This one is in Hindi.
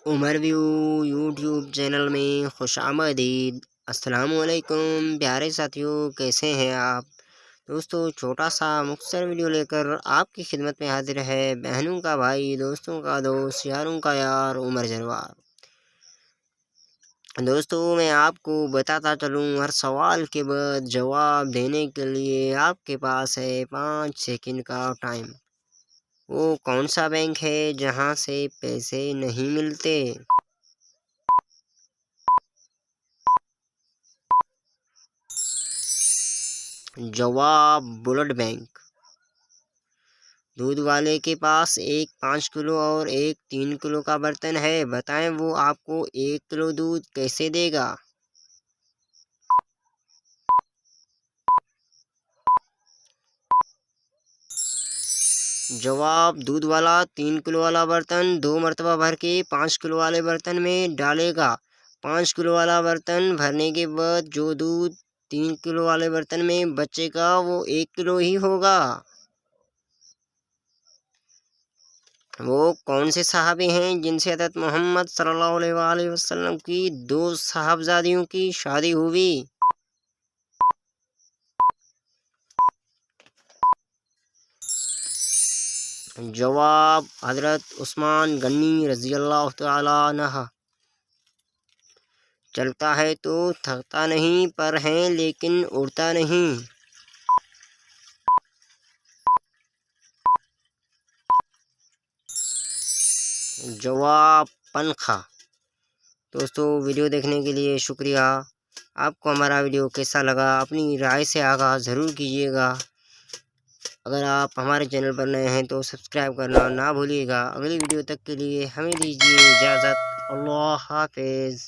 उमर व्यू यूट्यूब चैनल में खुशामदीद। अस्सलामुअलैकुम प्यारे साथियों, कैसे हैं आप दोस्तों। छोटा सा मुख्तसर वीडियो लेकर आपकी खिदमत में हाजिर है। बहनों का भाई, दोस्तों का दोस्त, यारों का यार, उमर जरवार। दोस्तों, मैं आपको बताता चलूँ, हर सवाल के बाद जवाब देने के लिए आपके पास है 5 सेकंड का टाइम। वो कौन सा बैंक है जहाँ से पैसे नहीं मिलते? जवाब ब्लड बैंक। दूध वाले के पास एक 5 किलो और एक 3 किलो का बर्तन है, बताएं वो आपको 1 किलो दूध कैसे देगा? जवाब दूध वाला 3 किलो वाला बर्तन 2 मरतबा भर के 5 किलो वाले बर्तन में डालेगा। 5 किलो वाला बर्तन भरने के बाद जो दूध 3 किलो वाले बर्तन में बचेगा वो 1 किलो ही होगा। वो कौन से सहाबी हैं जिनसे हज़रत मोहम्मद सल्लल्लाहु अलैहि वसल्लम की 2 साहबजादियों की शादी हुई? जवाब हज़रत उस्मान गनी रज़ी अल्लाह तआला अन्हु। चलता है तो थकता नहीं, पर है लेकिन उड़ता नहीं। जवाब पंखा। दोस्तों, वीडियो देखने के लिए शुक्रिया। आपको हमारा वीडियो कैसा लगा अपनी राय से आगाह ज़रूर कीजिएगा। अगर आप हमारे चैनल पर नए हैं तो सब्सक्राइब करना ना भूलिएगा। अगली वीडियो तक के लिए हमें दीजिए इजाज़त। अल्लाह हाफ़िज़।